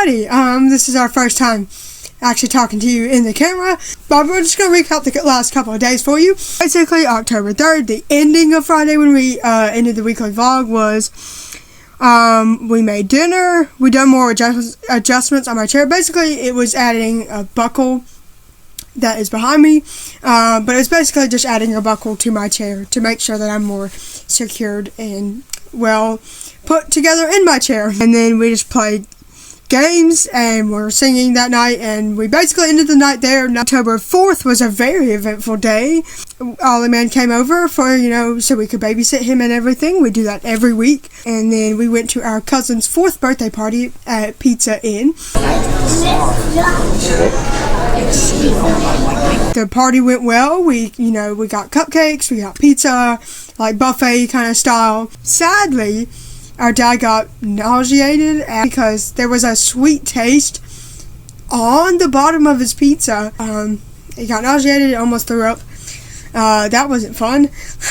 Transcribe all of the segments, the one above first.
Alrighty, this is our first time actually talking to you in the camera, but we're just going to recap the last couple of days for you. Basically, October 3rd, the ending of Friday when we ended the weekly vlog was, we made dinner, we done more adjustments on my chair. Basically, it was adding a buckle that is behind me, but it's basically just adding a buckle to my chair to make sure that I'm more secured and well put together in my chair. And then we just played games and we're singing that night, and we basically ended the night there. October 4th was a very eventful day. Ollie man came over for, so we could babysit him and everything. We do that every week. And then we went to our cousin's 4th birthday party at Pizza Inn. The party went well. We got cupcakes, we got pizza, like buffet kind of style. Sadly, our dad got nauseated because there was a sweet taste on the bottom of his pizza. He got nauseated, almost threw up. That wasn't fun.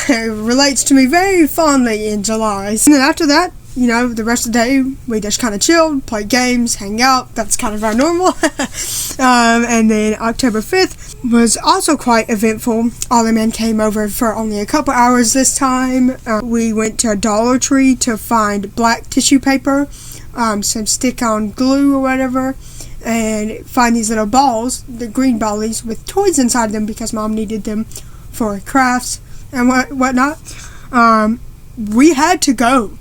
It relates to me very fondly in July. And then after that, the rest of the day, we just kind of chilled, played games, hang out. That's kind of our normal. And then October 5th was also quite eventful. Ollie man came over for only a couple hours this time. We went to a Dollar Tree to find black tissue paper, some stick-on glue or whatever, and find these little balls, the green ballies, with toys inside them because Mom needed them for crafts and whatnot. We had to go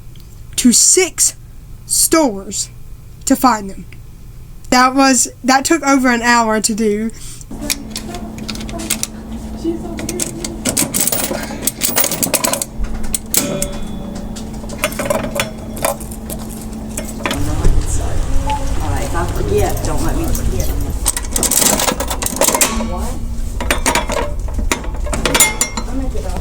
to 6 stores to find them. That took over an hour to do. Alright, if I forget, don't let me forget. What? I'll make it up.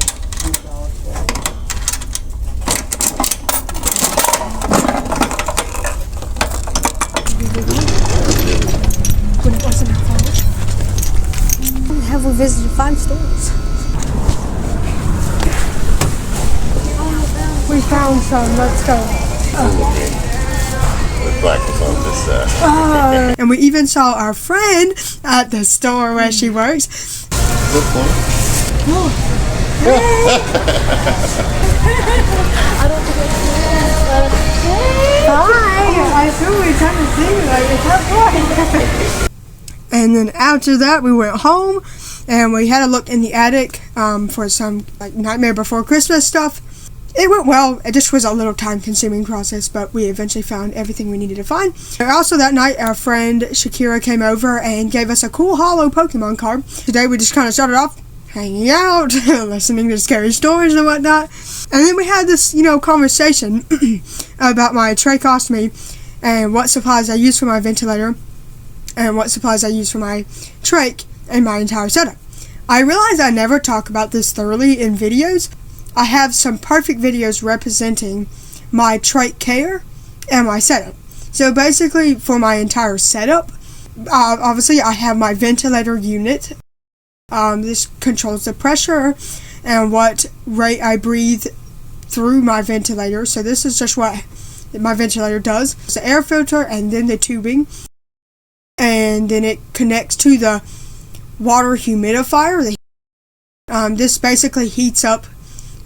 When it wasn't our fault. Have we visited 5 stores? We found some. Let's go. The black was on this side. And we even saw our friend at the store where she works. Good point. I don't think Hi! I assume we kind of see you like it's that point. And then after that, we went home and we had a look in the attic for some like Nightmare Before Christmas stuff. It went well. It just was a little time-consuming process, but we eventually found everything we needed to find. Also that night, our friend Shakira came over and gave us a cool holo Pokemon card. Today we just kind of started off hanging out, listening to scary stories and whatnot. And then we had this, conversation about my tracheostomy and what supplies I use for my ventilator and what supplies I use for my trach and my entire setup. I realize I never talk about this thoroughly in videos. I have some perfect videos representing my trach care and my setup. So basically, for my entire setup, obviously I have my ventilator unit. This controls the pressure and what rate I breathe through my ventilator. So this is just what my ventilator does. It's the air filter and then the tubing. And then it connects to the water humidifier. This basically heats up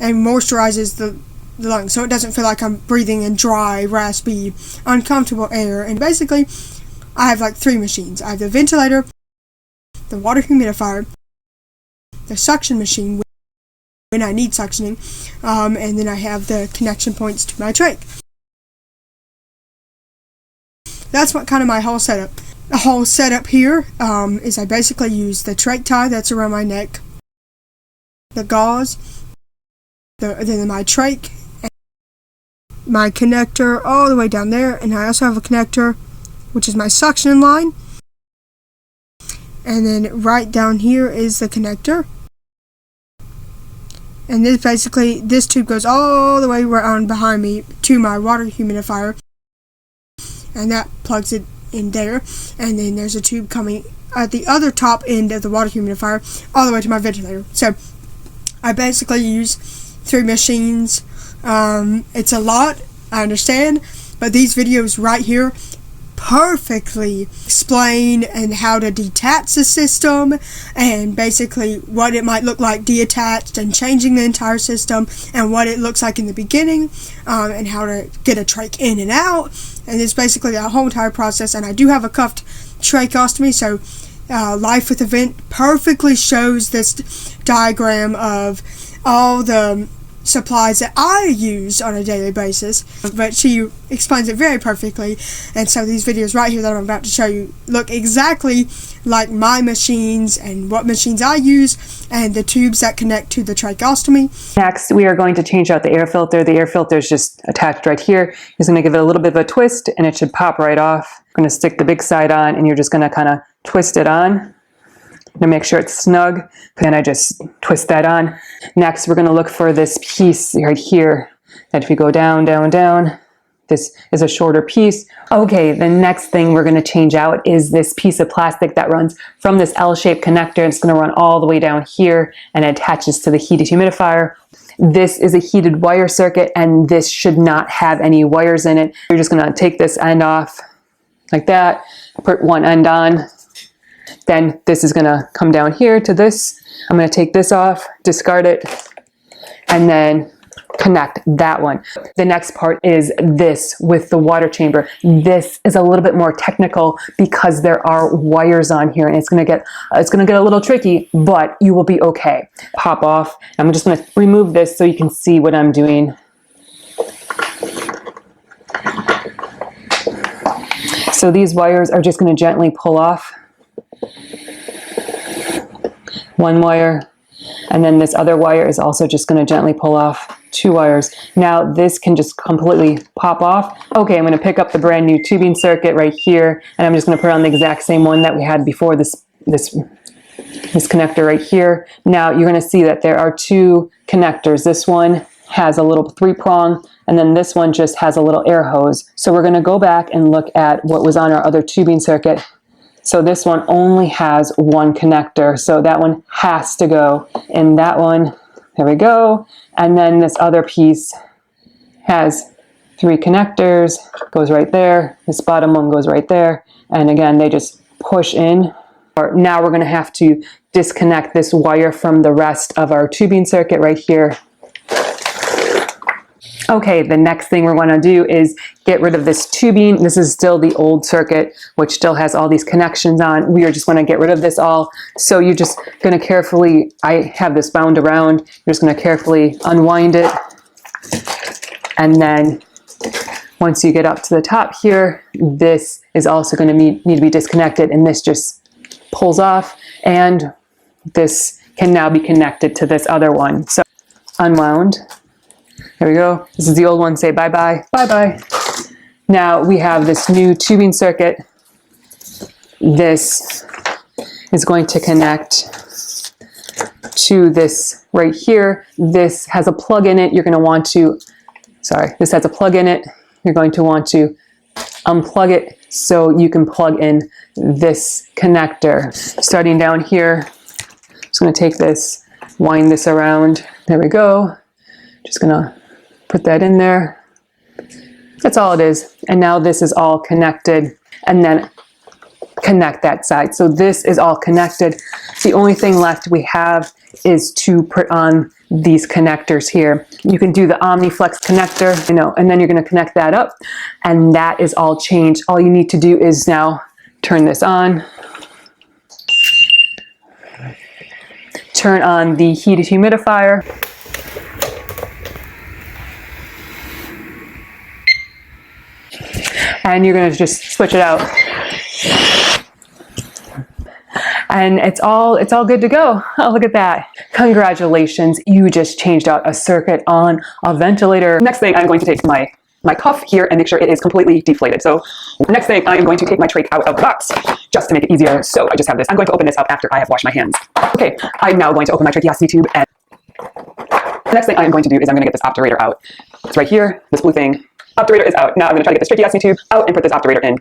and moisturizes the lungs, so it doesn't feel like I'm breathing in dry, raspy, uncomfortable air. And basically, I have like 3 machines. I have the ventilator, the water humidifier, the suction machine when I need suctioning, and then I have the connection points to my trach. That's what kind of my whole setup. The whole setup here is I basically use the trach tie that's around my neck, the gauze, then my trach, my connector all the way down there, and I also have a connector which is my suction line, and then right down here is the connector, and this tube goes all the way around behind me to my water humidifier, and that plugs it in there, and then there's a tube coming at the other top end of the water humidifier all the way to my ventilator. So I basically use 3 machines. It's a lot, I understand, but these videos right here perfectly explain and how to detach the system and basically what it might look like detached and changing the entire system and what it looks like in the beginning, and how to get a trach in and out, and it's basically that whole entire process. And I do have a cuffed tracheostomy, so Life with a Vent perfectly shows this diagram of all the supplies that I use on a daily basis, but she explains it very perfectly. And so these videos right here that I'm about to show you look exactly like my machines and what machines I use and the tubes that connect to the tracheostomy. Next, we are going to change out the air filter. The air filter is just attached right here. He's going to give it a little bit of a twist and it should pop right off. I'm going to stick the big side on and you're just going to kind of twist it on to make sure it's snug. Then I just twist that on. Next, we're going to look for this piece right here. That if you go down, down, down, this is a shorter piece. Okay, the next thing we're going to change out is this piece of plastic that runs from this L-shaped connector. It's going to run all the way down here and it attaches to the heated humidifier. This is a heated wire circuit and this should not have any wires in it. You're just going to take this end off like that, put one end on. Then this is going to come down here to this. I'm going to take this off, discard it, and then connect that one. The next part is this with the water chamber. This is a little bit more technical because there are wires on here and it's going to get a little tricky, but you will be okay. Pop off. I'm just going to remove this so you can see what I'm doing. So these wires are just going to gently pull off. One wire, and then this other wire is also just going to gently pull off 2 wires. Now this can just completely pop off. Okay, I'm going to pick up the brand new tubing circuit right here, and I'm just going to put on the exact same one that we had before, this connector right here. Now you're going to see that there are 2 connectors. This one has a little 3-prong, and then this one just has a little air hose. So we're going to go back and look at what was on our other tubing circuit. So this one only has 1 connector, so that one has to go in that one. There we go. And then this other piece has 3 connectors, goes right there. This bottom one goes right there. And again, they just push in. Now we're going to have to disconnect this wire from the rest of our tubing circuit right here. Okay, the next thing we're going to do is get rid of this tubing. This is still the old circuit, which still has all these connections on. We are just going to get rid of this all. So you're just going to carefully, I have this bound around, you're just going to carefully unwind it. And then once you get up to the top here, this is also going to need to be disconnected, and this just pulls off, and this can now be connected to this other one. So unwound. There we go. This is the old one. Say bye-bye. Bye-bye. Now we have this new tubing circuit. This is going to connect to this right here. This has a plug in it. You're going to want to, this has a plug in it. You're going to want to unplug it so you can plug in this connector. Starting down here, I'm just going to take this, wind this around. There we go. Just gonna put that in there. That's all it is. And now this is all connected, and then connect that side. So this is all connected. The only thing left we have is to put on these connectors here. You can do the OmniFlex connector, and then you're gonna connect that up, and that is all changed. All you need to do is now turn this on. Turn on the heated humidifier. And you're going to just switch it out. And it's all good to go. Oh, look at that. Congratulations, you just changed out a circuit on a ventilator. Next thing, I'm going to take my cuff here and make sure it is completely deflated. So next thing, I am going to take my trach out of the box just to make it easier. So I just have this. I'm going to open this up after I have washed my hands. Okay, I'm now going to open my tracheostomy tube, and the next thing I'm going to do is I'm going to get this obturator out. It's right here, this blue thing. Obturator is out. Now I'm going to try to get this tracheostomy tube out and put this obturator in.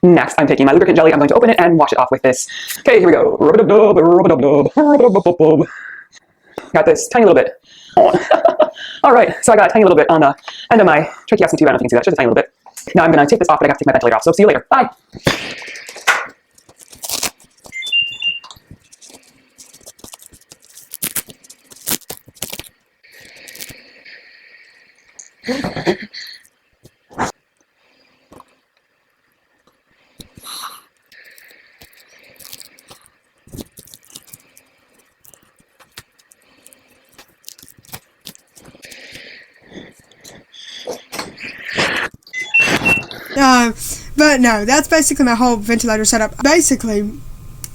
Next, I'm taking my lubricant jelly. I'm going to open it and wash it off with this. Okay, here we go. Rub-a-dub-dub, rub-a-dub-dub, rub-a-dub-dub. Got this tiny little bit. All right, so I got a tiny little bit on the end of my tracheostomy tube. I don't know if you can see that, just a tiny little bit. Now I'm going to take this off, but I have to take my ventilator off. So see you later. Bye. But no, that's basically my whole ventilator setup. Basically,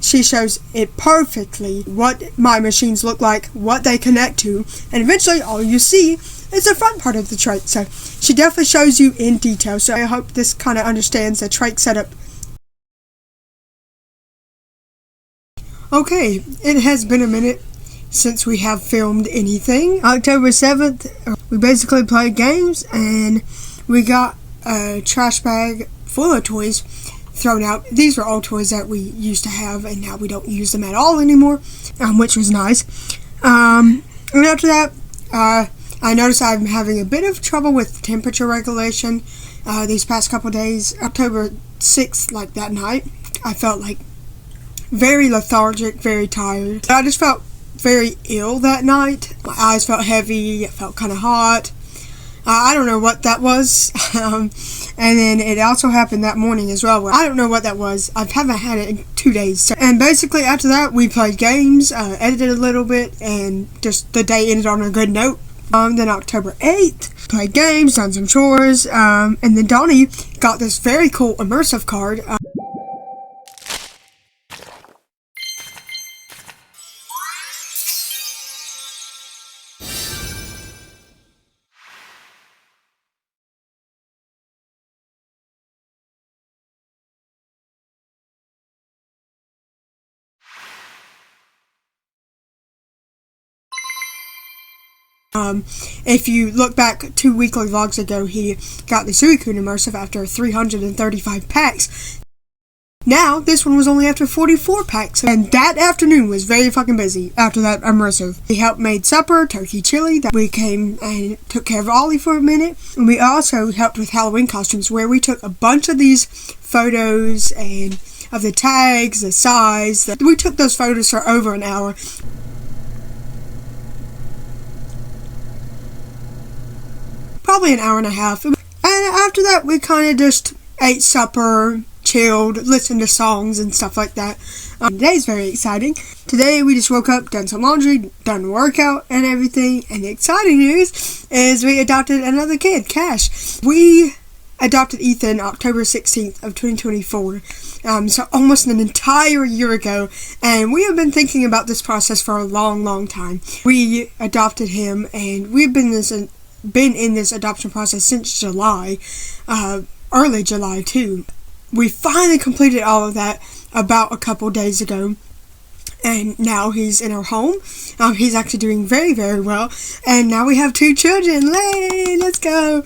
she shows it perfectly what my machines look like, what they connect to, and eventually all you see is the front part of the trach. So she definitely shows you in detail. So I hope this kind of understands the trach setup. Okay, it has been a minute since we have filmed anything. October 7th, we basically played games and we got a trash bag full of toys thrown out. These were all toys that we used to have and now we don't use them at all anymore, which was nice. And after that, I noticed I'm having a bit of trouble with temperature regulation these past couple days. October 6th, like that night, I felt like very lethargic, very tired. I just felt very ill that night. My eyes felt heavy, it felt kind of hot. I don't know what that was. And then it also happened that morning as well. I don't know what that was. I haven't had it in 2 days. And basically after that, we played games, edited a little bit, and just the day ended on a good note. Then October 8th, played games, done some chores, and then Donnie got this very cool immersive card. If you look back 2 weekly vlogs ago, he got the Suicune immersive after 335 packs. Now, this one was only after 44 packs, and that afternoon was very fucking busy after that immersive. We helped made supper, turkey chili, that we came and took care of Ollie for a minute, and we also helped with Halloween costumes, where we took a bunch of these photos and of the tags, the size. We took those photos for over an hour. Probably an hour and a half. And after that, we kind of just ate supper, chilled, listened to songs and stuff like that. Today's very exciting. Today, we just woke up, done some laundry, done workout and everything. And the exciting news is we adopted another kid, Cash. We adopted Ethan October 16th of 2024. So almost an entire year ago. And we have been thinking about this process for a long, long time. We adopted him and we've been in this adoption process since July, early July too. We finally completed all of that about a couple days ago, and now he's in our home. He's actually doing very, very well, and now we have 2 children. Yay, let's go.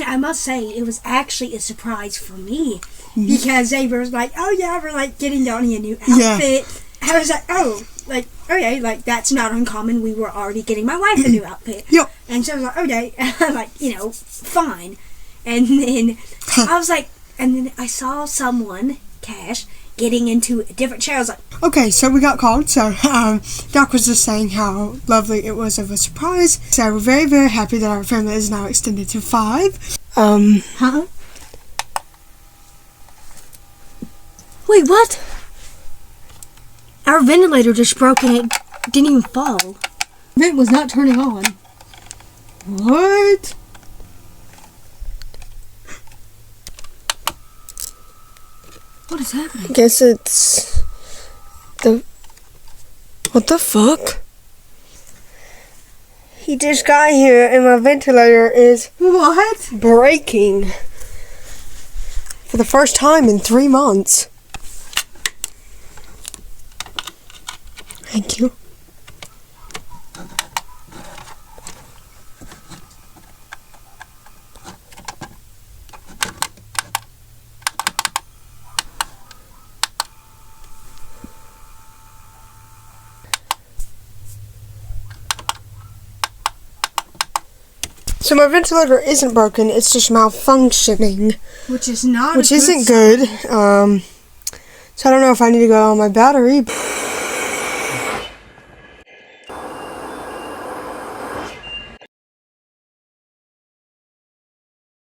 I must say, it was actually a surprise for me, because they were like, oh yeah, we're like getting Donnie a new outfit. Yeah. I was like, oh, like, okay, like, that's not uncommon. We were already getting my wife a new outfit. Yep. And so I was like, okay, like, you know, fine. And then I was like, and then I saw someone, Cash, getting into a different chair. I was like, okay, so we got called. So, Doc was just saying how lovely it was of a surprise. So we're very, very happy that our family is now extended to 5. Huh? Wait, what? Our ventilator just broke and it didn't even fall. Vent was not turning on. What? What is happening? I guess it's the... What the fuck? He just got here and my ventilator is... What? Breaking. For the first time in 3 months. Thank you. So my ventilator isn't broken, it's just malfunctioning. Which is not Which isn't good. So I don't know if I need to go on my battery.